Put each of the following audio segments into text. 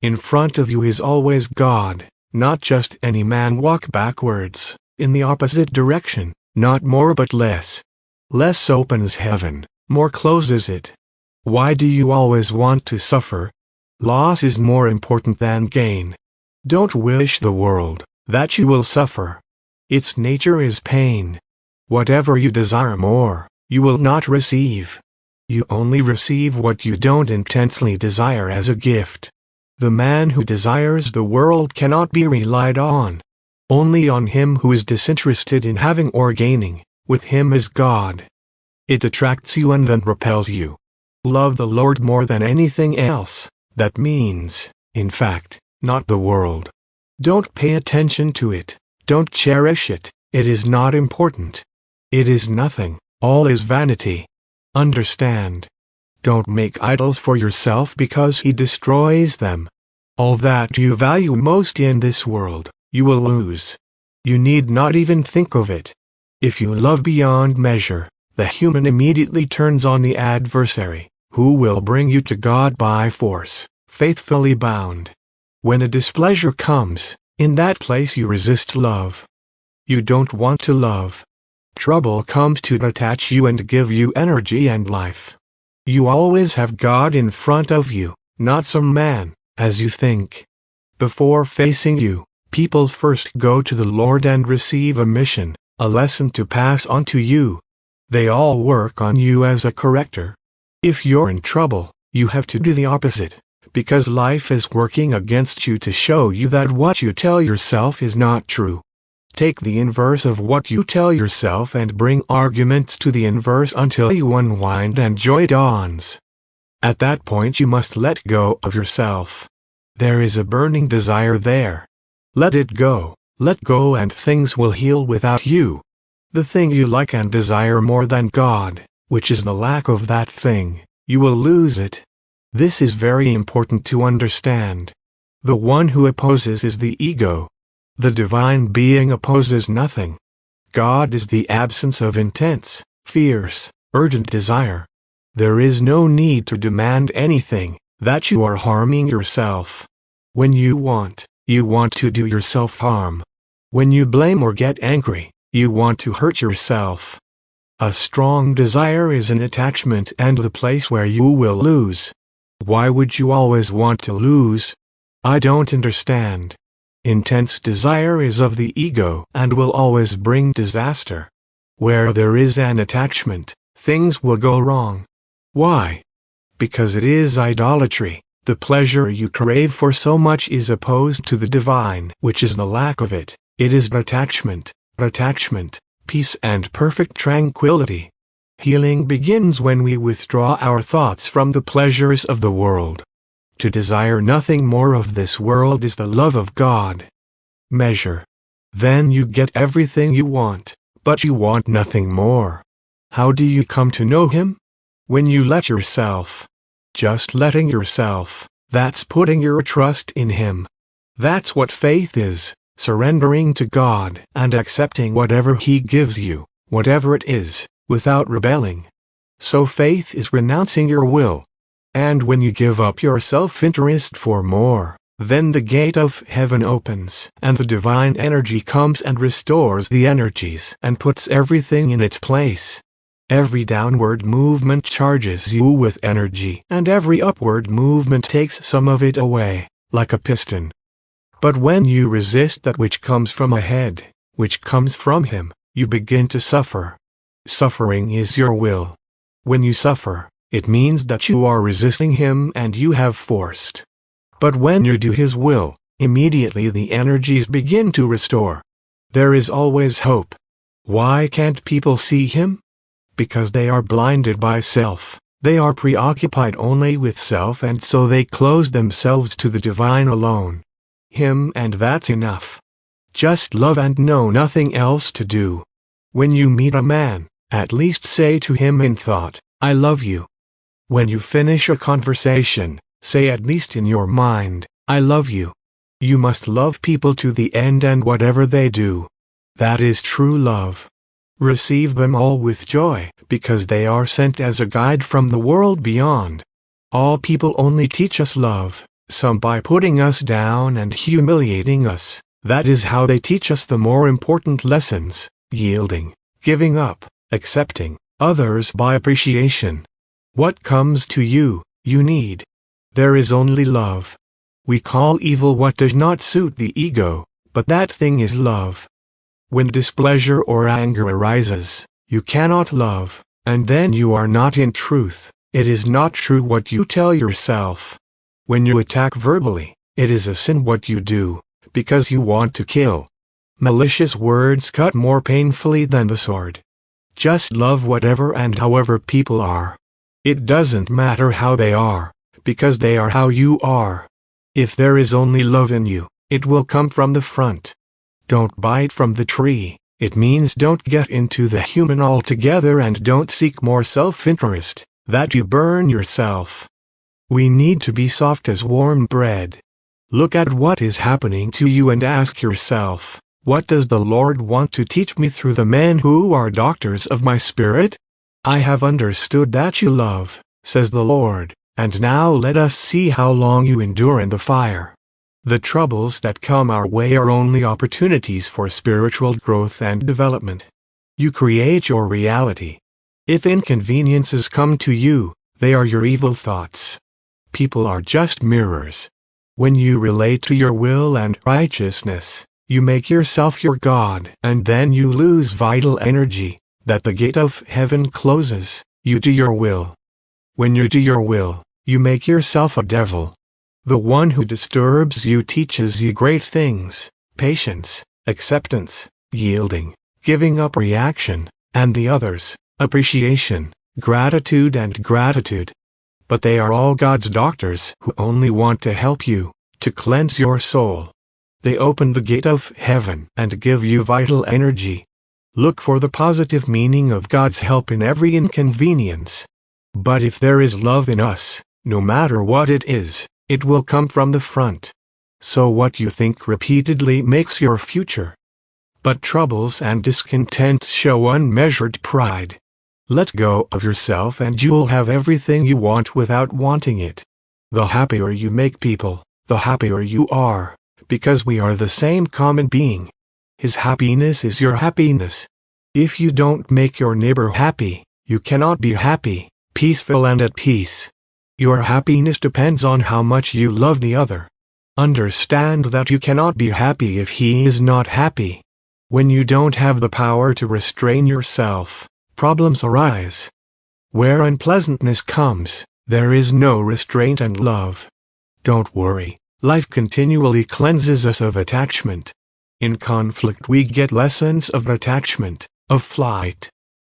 In front of you is always God, not just any man. Walk backwards, in the opposite direction, not more but less. Less opens heaven, more closes it. Why do you always want to suffer? Loss is more important than gain. Don't wish the world that you will suffer. Its nature is pain. Whatever you desire more, you will not receive. You only receive what you don't intensely desire as a gift. The man who desires the world cannot be relied on. Only on him who is disinterested in having or gaining, with him is God. It attracts you and then repels you. Love the Lord more than anything else. That means, in fact, not the world. Don't pay attention to it. Don't cherish it. It is not important. It is nothing. All is vanity. Understand. Don't make idols for yourself because he destroys them. All that you value most in this world, you will lose. You need not even think of it. If you love beyond measure, the human immediately turns on the adversary, who will bring you to God by force, faithfully bound. When a displeasure comes, in that place you resist love. You don't want to love. Trouble comes to detach you and give you energy and life. You always have God in front of you, not some man, as you think. Before facing you, people first go to the Lord and receive a mission, a lesson to pass on to you. They all work on you as a corrector. If you're in trouble, you have to do the opposite, because life is working against you to show you that what you tell yourself is not true. Take the inverse of what you tell yourself and bring arguments to the inverse until you unwind and joy dawns. At that point you must let go of yourself. There is a burning desire there. Let it go, and things will heal without you. The thing you like and desire more than God, which is the lack of that thing, you will lose it. This is very important to understand. The one who opposes is the ego. The divine being opposes nothing. God is the absence of intense, fierce, urgent desire. There is no need to demand anything, that you are harming yourself. When you want to do yourself harm. When you blame or get angry, you want to hurt yourself. A strong desire is an attachment and the place where you will lose. Why would you always want to lose? I don't understand. Intense desire is of the ego and will always bring disaster. Where there is an attachment, things will go wrong. Why? Because it is idolatry. The pleasure you crave for so much is opposed to the divine, which is the lack of it. It is attachment, peace and perfect tranquility. Healing begins when we withdraw our thoughts from the pleasures of the world. To desire nothing more of this world is the love of God. Measure. Then you get everything you want, but you want nothing more. How do you come to know Him? When you let yourself. Just letting yourself, that's putting your trust in Him. That's what faith is, surrendering to God and accepting whatever He gives you, whatever it is, without rebelling. So faith is renouncing your will. And when you give up your self-interest for more, then the gate of heaven opens and the divine energy comes and restores the energies and puts everything in its place. Every downward movement charges you with energy and every upward movement takes some of it away, like a piston. But when you resist that which comes from ahead, which comes from Him, you begin to suffer. Suffering is your will. When you suffer, it means that you are resisting Him and you have forced. But when you do His will, immediately the energies begin to restore. There is always hope. Why can't people see Him? Because they are blinded by self. They are preoccupied only with self and so they close themselves to the divine alone. Him and that's enough. Just love and know nothing else to do. When you meet a man, at least say to him in thought, I love you. When you finish a conversation, say at least in your mind, I love you. You must love people to the end and whatever they do. That is true love. Receive them all with joy, because they are sent as a guide from the world beyond. All people only teach us love. some by putting us down and humiliating us. That is how they teach us the more important lessons: yielding, giving up, accepting. Others by appreciation. What comes to you, you need. There is only love. We call evil what does not suit the ego, but that thing is love. When displeasure or anger arises, you cannot love, and then you are not in truth. It is not true what you tell yourself. When you attack verbally, it is a sin what you do, because you want to kill. Malicious words cut more painfully than the sword. Just love whatever and however people are. It doesn't matter how they are, because they are how you are. If there is only love in you, it will come from the front. Don't bite from the tree. It means don't get into the human altogether and don't seek more self-interest, that you burn yourself. We need to be soft as warm bread. Look at what is happening to you and ask yourself, what does the Lord want to teach me through the men who are doctors of my spirit? I have understood that you love, says the Lord, and now let us see how long you endure in the fire. The troubles that come our way are only opportunities for spiritual growth and development. You create your reality. If inconveniences come to you, they are your evil thoughts. People are just mirrors. When you relate to your will and righteousness, you make yourself your God, and then you lose vital energy, that the gate of heaven closes. You do your will. When you do your will, you make yourself a devil. The one who disturbs you teaches you great things: patience, acceptance, yielding, giving up reaction, and the others, appreciation, gratitude and gratitude. But they are all God's doctors who only want to help you, to cleanse your soul. They open the gate of heaven and give you vital energy. Look for the positive meaning of God's help in every inconvenience. But if there is love in us, no matter what it is, it will come from the front. So what you think repeatedly makes your future. But troubles and discontents show unmeasured pride. Let go of yourself and you'll have everything you want without wanting it. The happier you make people, the happier you are, because we are the same common being. His happiness is your happiness. If you don't make your neighbor happy, you cannot be happy, peaceful and at peace. Your happiness depends on how much you love the other. Understand that you cannot be happy if he is not happy. When you don't have the power to restrain yourself, problems arise. Where unpleasantness comes, there is no restraint and love. Don't worry, life continually cleanses us of attachment. In conflict we get lessons of attachment, of flight.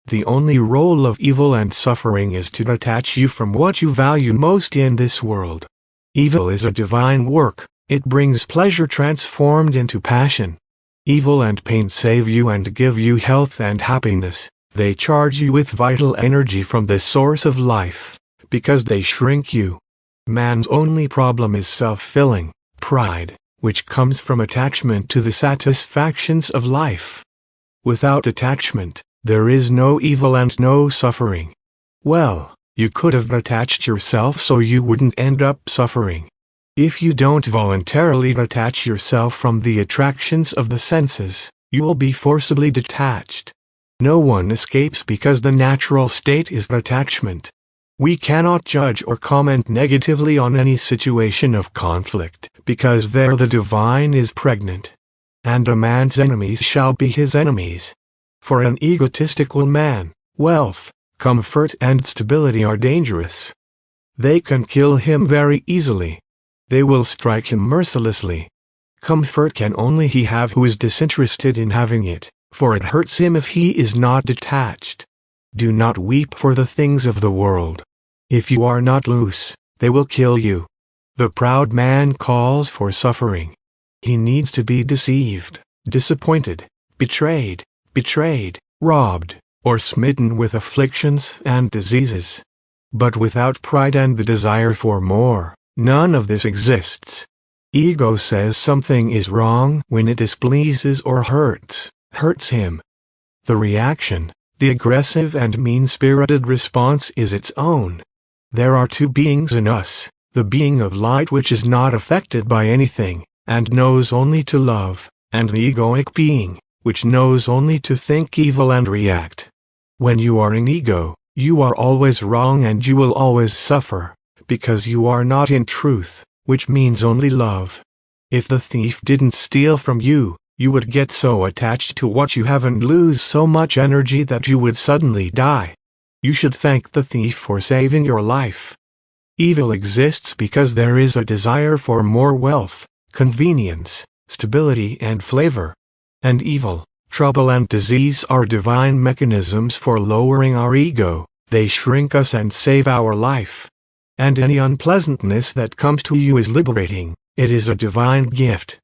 The only role of evil and suffering is to detach you from what you value most in this world. Evil is a divine work, it brings pleasure transformed into passion. Evil and pain save you and give you health and happiness. They charge you with vital energy from the source of life, because they shrink you. Man's only problem is self-filling, pride, which comes from attachment to the satisfactions of life. Without attachment, there is no evil and no suffering. Well, you could have attached yourself so you wouldn't end up suffering. If you don't voluntarily detach yourself from the attractions of the senses, you will be forcibly detached. No one escapes because the natural state is attachment. We cannot judge or comment negatively on any situation of conflict, because there the divine is pregnant. And a man's enemies shall be his enemies. For an egotistical man, wealth, comfort and stability are dangerous. They can kill him very easily. They will strike him mercilessly. Comfort can only he have who is disinterested in having it, for it hurts him if he is not detached. Do not weep for the things of the world. If you are not loose, they will kill you. The proud man calls for suffering. He needs to be deceived, disappointed, betrayed, robbed, or smitten with afflictions and diseases. But without pride and the desire for more, none of this exists. Ego says something is wrong when it displeases or hurts him. The reaction, the aggressive and mean-spirited response is its own. There are two beings in us, the being of light which is not affected by anything, and knows only to love, and the egoic being, which knows only to think evil and react. When you are in ego, you are always wrong and you will always suffer, because you are not in truth, which means only love. If the thief didn't steal from you, you would get so attached to what you have and lose so much energy that you would suddenly die. You should thank the thief for saving your life. Evil exists because there is a desire for more wealth, convenience, stability and flavor. And evil, trouble and disease are divine mechanisms for lowering our ego. They shrink us and save our life. And any unpleasantness that comes to you is liberating. It is a divine gift.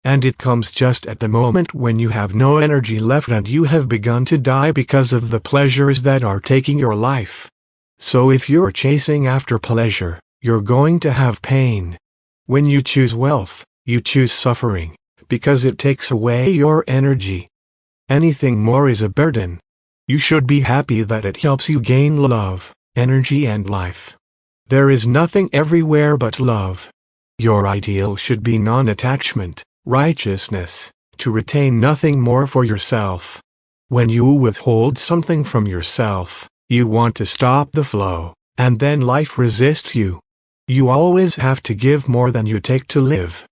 And it comes just at the moment when you have no energy left and you have begun to die because of the pleasures that are taking your life. So if you're chasing after pleasure, you're going to have pain. When you choose wealth, you choose suffering, because it takes away your energy. Anything more is a burden. You should be happy that it helps you gain love, energy and life. There is nothing everywhere but love. Your ideal should be non-attachment, righteousness, to retain nothing more for yourself. When you withhold something from yourself, you want to stop the flow, and then life resists you. You always have to give more than you take to live.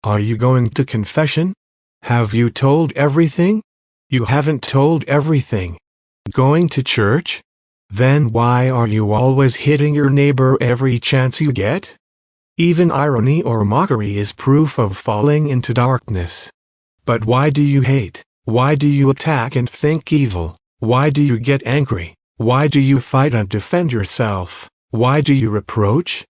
Are you going to confession? Have you told everything? You haven't told everything. Going to church? Then why are you always hitting your neighbor every chance you get? Even irony or mockery is proof of falling into darkness. But why do you hate? Why do you attack and think evil? Why do you get angry? Why do you fight and defend yourself? Why do you reproach?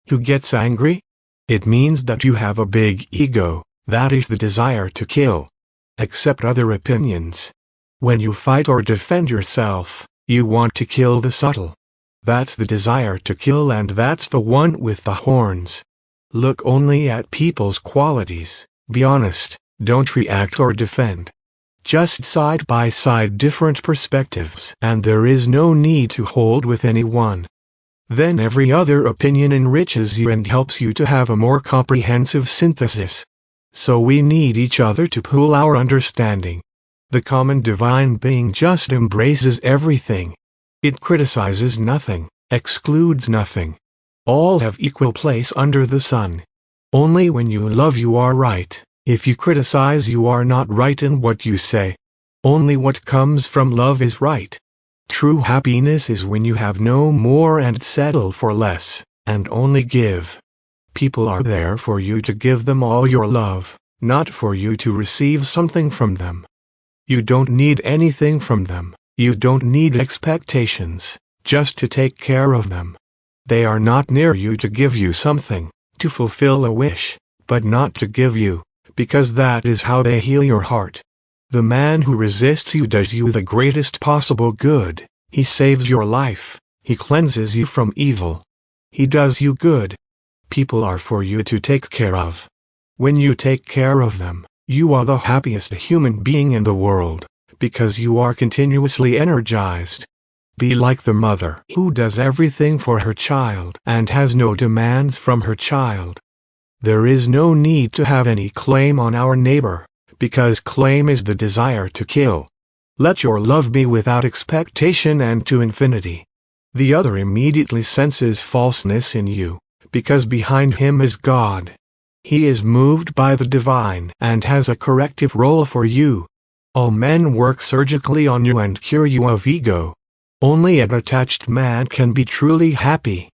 Who gets angry? It means that you have a big ego, that is the desire to kill. Accept other opinions. When you fight or defend yourself, you want to kill the subtle. That's the desire to kill and that's the one with the horns. Look only at people's qualities, be honest, don't react or defend. Just side by side different perspectives and there is no need to hold with anyone. Then every other opinion enriches you and helps you to have a more comprehensive synthesis. So we need each other to pool our understanding. The common divine being just embraces everything. It criticizes nothing, excludes nothing. All have equal place under the sun. Only when you love you are right. If you criticize you are not right in what you say. Only what comes from love is right. True happiness is when you have no more and settle for less, and only give. People are there for you to give them all your love, not for you to receive something from them. You don't need anything from them, you don't need expectations, just to take care of them. They are not near you to give you something, to fulfill a wish, but not to give you, because that is how they heal your heart. The man who resists you does you the greatest possible good, he saves your life, he cleanses you from evil. He does you good. People are for you to take care of. When you take care of them, you are the happiest human being in the world, because you are continuously energized. Be like the mother who does everything for her child and has no demands from her child. There is no need to have any claim on our neighbor, because claim is the desire to kill. Let your love be without expectation and to infinity. The other immediately senses falseness in you, because behind him is God. He is moved by the divine and has a corrective role for you. All men work surgically on you and cure you of ego. Only an attached man can be truly happy.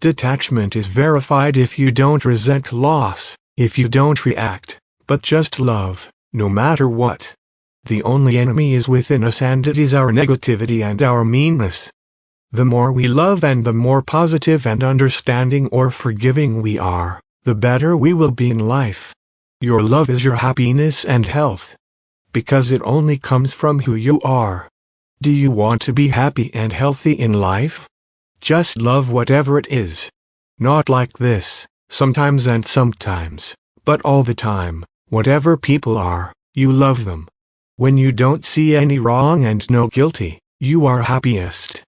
Detachment is verified if you don't resent loss, if you don't react, but just love, no matter what. The only enemy is within us and it is our negativity and our meanness. The more we love and the more positive and understanding or forgiving we are, the better we will be in life. Your love is your happiness and health, because it only comes from who you are. Do you want to be happy and healthy in life? Just love whatever it is. Not like this, sometimes and sometimes, but all the time. Whatever people are, you love them. When you don't see any wrong and no guilty, you are happiest.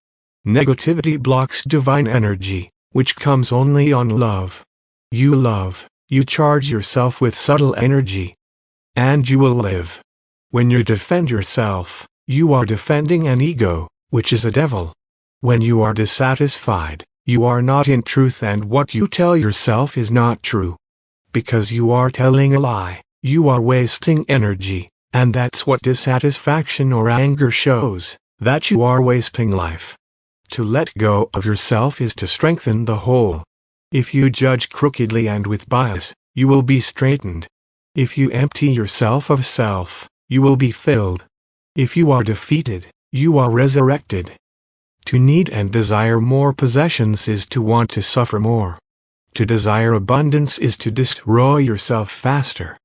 Negativity blocks divine energy, which comes only on love. You love, you charge yourself with subtle energy, and you will live. When you defend yourself, you are defending an ego, which is a devil. When you are dissatisfied, you are not in truth, and what you tell yourself is not true. Because you are telling a lie, you are wasting energy, and that's what dissatisfaction or anger shows, that you are wasting life. To let go of yourself is to strengthen the whole. If you judge crookedly and with bias, you will be straightened. If you empty yourself of self, you will be filled. If you are defeated, you are resurrected. To need and desire more possessions is to want to suffer more. To desire abundance is to destroy yourself faster.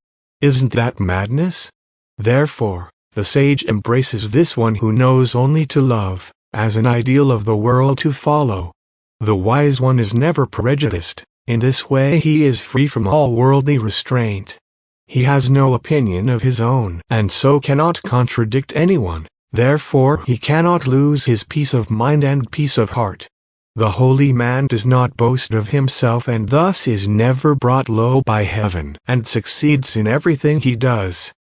Isn't that madness? Therefore, the sage embraces this one who knows only to love, as an ideal of the world to follow. The wise one is never prejudiced. In this way he is free from all worldly restraint. He has no opinion of his own, and so cannot contradict anyone. Therefore he cannot lose his peace of mind and peace of heart. The holy man does not boast of himself, and thus is never brought low by heaven, and succeeds in everything he does.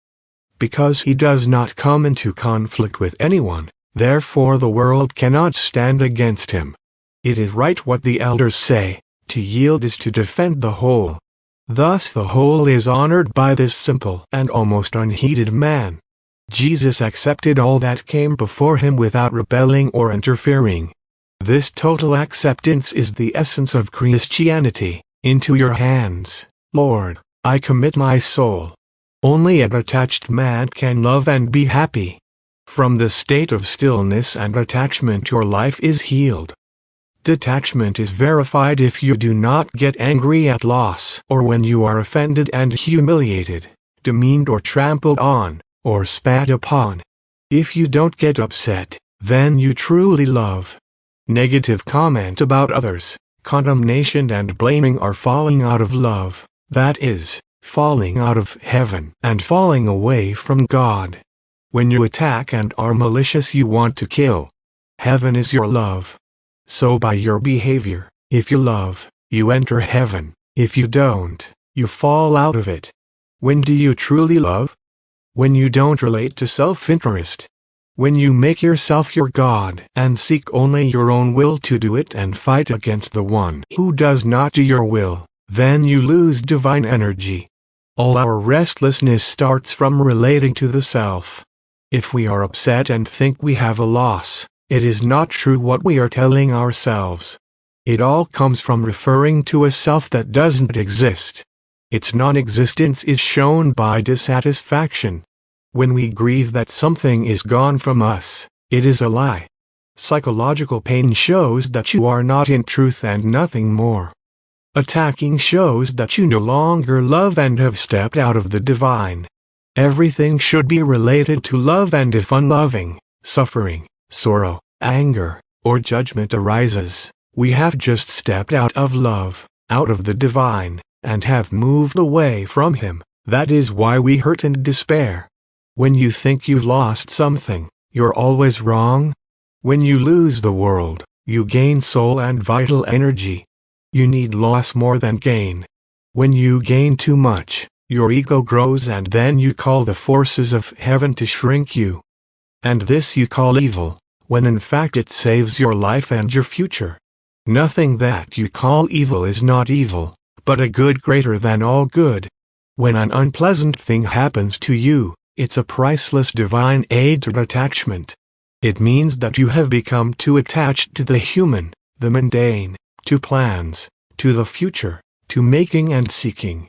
Because he does not come into conflict with anyone, therefore the world cannot stand against him. It is right what the elders say, to yield is to defend the whole. Thus the whole is honored by this simple and almost unheeded man. Jesus accepted all that came before him without rebelling or interfering. This total acceptance is the essence of Christianity. Into your hands, Lord, I commit my soul. Only a detached man can love and be happy. From the state of stillness and attachment your life is healed. Detachment is verified if you do not get angry at loss, or when you are offended and humiliated, demeaned or trampled on, or spat upon. If you don't get upset, then you truly love. Negative comment about others, condemnation and blaming are falling out of love, that is, falling out of heaven and falling away from God. When you attack and are malicious, you want to kill. Heaven is your love. So by your behavior, if you love, you enter heaven. If you don't, you fall out of it. When do you truly love? When you don't relate to self-interest. When you make yourself your God and seek only your own will to do it and fight against the one who does not do your will, then you lose divine energy. All our restlessness starts from relating to the self. If we are upset and think we have a loss, it is not true what we are telling ourselves. It all comes from referring to a self that doesn't exist. Its non-existence is shown by dissatisfaction. When we grieve that something is gone from us, it is a lie. Psychological pain shows that you are not in truth and nothing more. Attacking shows that you no longer love and have stepped out of the divine. Everything should be related to love, and if unloving, suffering, sorrow, anger, or judgment arises, we have just stepped out of love, out of the divine, and have moved away from him. That is why we hurt and despair. When you think you've lost something, you're always wrong. When you lose the world, you gain soul and vital energy. You need loss more than gain. When you gain too much, your ego grows, and then you call the forces of heaven to shrink you. And this you call evil, when in fact it saves your life and your future. Nothing that you call evil is not evil, but a good greater than all good. When an unpleasant thing happens to you, it's a priceless divine aid to detachment. It means that you have become too attached to the human, the mundane, to plans, to the future, to making and seeking.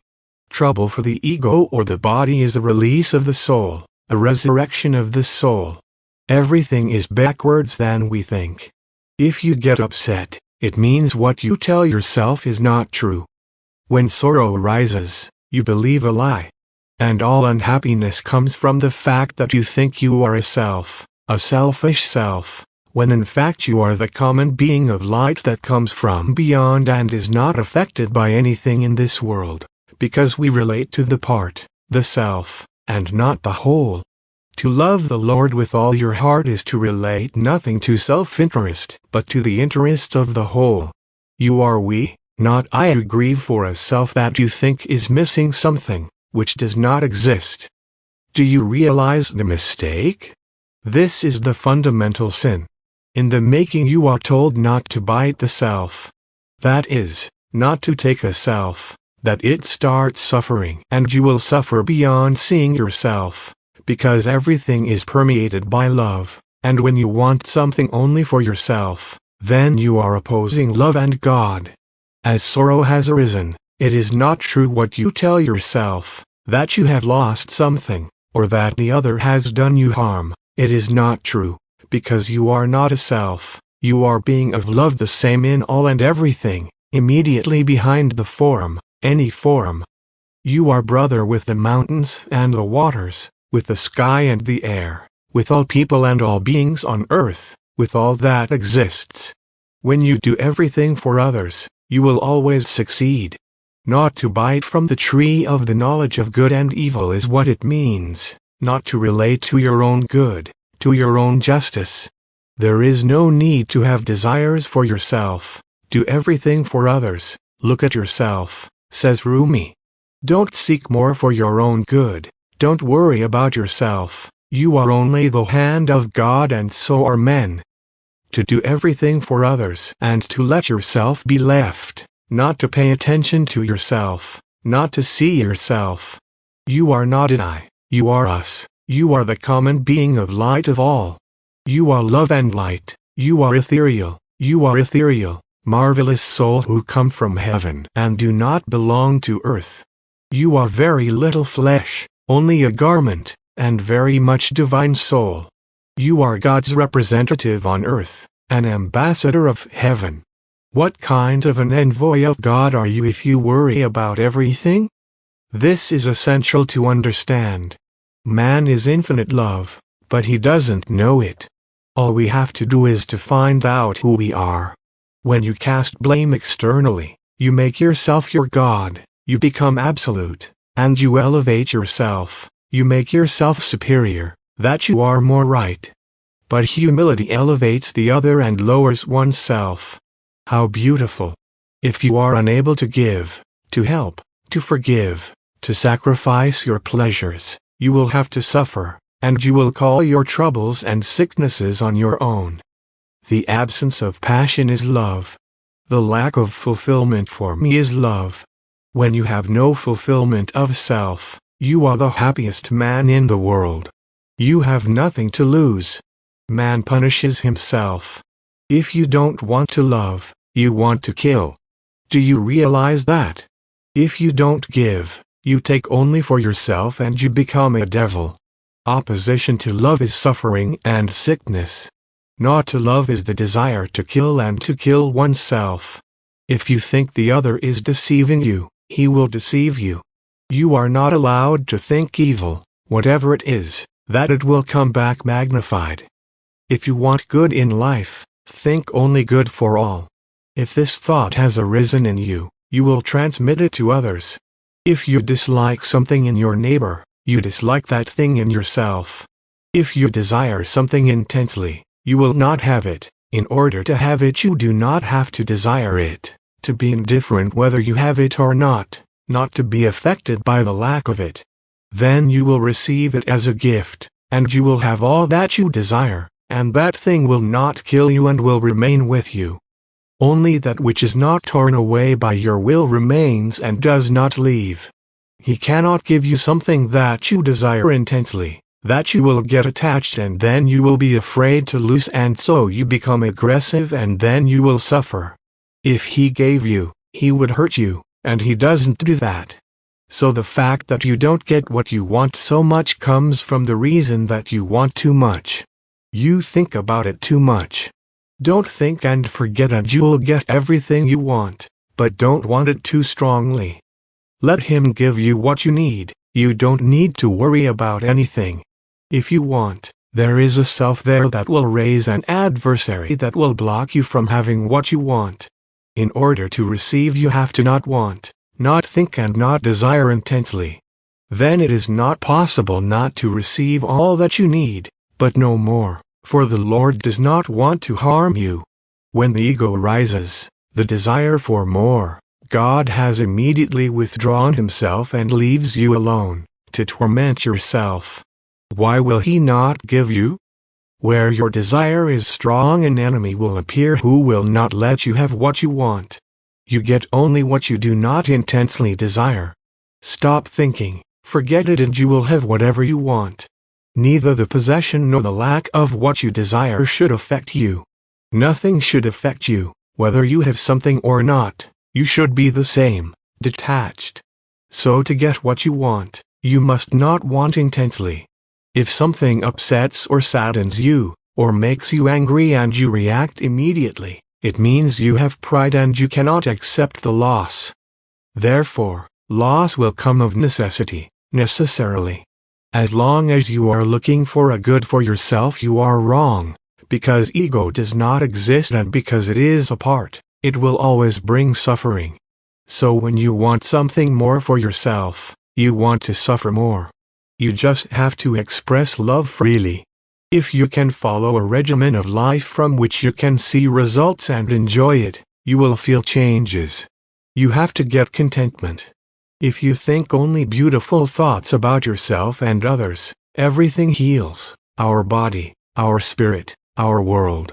Trouble for the ego or the body is a release of the soul, a resurrection of the soul. Everything is backwards than we think. If you get upset, it means what you tell yourself is not true. When sorrow arises, you believe a lie. And all unhappiness comes from the fact that you think you are a self, a selfish self, when in fact you are the common being of light that comes from beyond and is not affected by anything in this world, because we relate to the part, the self, and not the whole. To love the Lord with all your heart is to relate nothing to self-interest, but to the interest of the whole. You are we, not I, who grieve for a self that you think is missing something, which does not exist. Do you realize the mistake? This is the fundamental sin. In the making you are told not to bite the self. That is, not to take a self, that it starts suffering, and you will suffer beyond seeing yourself, because everything is permeated by love, and when you want something only for yourself, then you are opposing love and God. As sorrow has arisen, it is not true what you tell yourself, that you have lost something, or that the other has done you harm. It is not true, because you are not a self, you are being of love, the same in all and everything, immediately behind the form, any form. You are brother with the mountains and the waters, with the sky and the air, with all people and all beings on earth, with all that exists. When you do everything for others, you will always succeed. Not to bite from the tree of the knowledge of good and evil is what it means, not to relate to your own good, to your own justice. There is no need to have desires for yourself. Do everything for others. Look at yourself, says Rumi. Don't seek more for your own good. Don't worry about yourself. You are only the hand of God, and so are men. To do everything for others and to let yourself be left, not to pay attention to yourself, not to see yourself. You are not an I, you are us, you are the common being of light of all. You are love and light, you are ethereal, marvelous soul who come from heaven and do not belong to earth. You are very little flesh, only a garment, and very much divine soul. You are God's representative on earth, an ambassador of heaven. What kind of an envoy of God are you if you worry about everything? This is essential to understand. Man is infinite love, but he doesn't know it. All we have to do is to find out who we are. When you cast blame externally, you make yourself your God, you become absolute, and you elevate yourself, you make yourself superior, that you are more right. But humility elevates the other and lowers oneself. How beautiful! If you are unable to give, to help, to forgive, to sacrifice your pleasures, you will have to suffer, and you will call your troubles and sicknesses on your own. The absence of passion is love. The lack of fulfillment for me is love. When you have no fulfillment of self, you are the happiest man in the world. You have nothing to lose. Man punishes himself. If you don't want to love, you want to kill. Do you realize that? If you don't give, you take only for yourself and you become a devil. Opposition to love is suffering and sickness. Not to love is the desire to kill and to kill oneself. If you think the other is deceiving you, he will deceive you. You are not allowed to think evil, whatever it is, that it will come back magnified. If you want good in life, think only good for all. If this thought has arisen in you, you will transmit it to others. If you dislike something in your neighbor, you dislike that thing in yourself. If you desire something intensely, you will not have it. In order to have it, you do not have to desire it, to be indifferent whether you have it or not to be affected by the lack of it. Then you will receive it as a gift, and you will have all that you desire, and that thing will not kill you and will remain with you. Only that which is not torn away by your will remains and does not leave. He cannot give you something that you desire intensely, that you will get attached and then you will be afraid to lose, and so you become aggressive and then you will suffer. If he gave you, he would hurt you, and he doesn't do that. So the fact that you don't get what you want so much comes from the reason that you want too much. You think about it too much. Don't think and forget and you'll get everything you want, but don't want it too strongly. Let him give you what you need. You don't need to worry about anything. If you want, there is a self there that will raise an adversary that will block you from having what you want. In order to receive, you have to not want, not think and not desire intensely. Then it is not possible not to receive all that you need, but no more, for the Lord does not want to harm you. When the ego rises, the desire for more, God has immediately withdrawn himself and leaves you alone, to torment yourself. Why will he not give you? Where your desire is strong, an enemy will appear who will not let you have what you want. You get only what you do not intensely desire. Stop thinking, forget it, and you will have whatever you want. Neither the possession nor the lack of what you desire should affect you. Nothing should affect you, whether you have something or not. You should be the same, detached. So to get what you want, you must not want intensely. If something upsets or saddens you, or makes you angry and you react immediately, it means you have pride and you cannot accept the loss. Therefore, loss will come of necessity, necessarily. As long as you are looking for a good for yourself, you are wrong, because ego does not exist, and because it is apart, it will always bring suffering. So when you want something more for yourself, you want to suffer more. You just have to express love freely. If you can follow a regimen of life from which you can see results and enjoy it, you will feel changes. You have to get contentment. If you think only beautiful thoughts about yourself and others, everything heals, our body, our spirit, our world.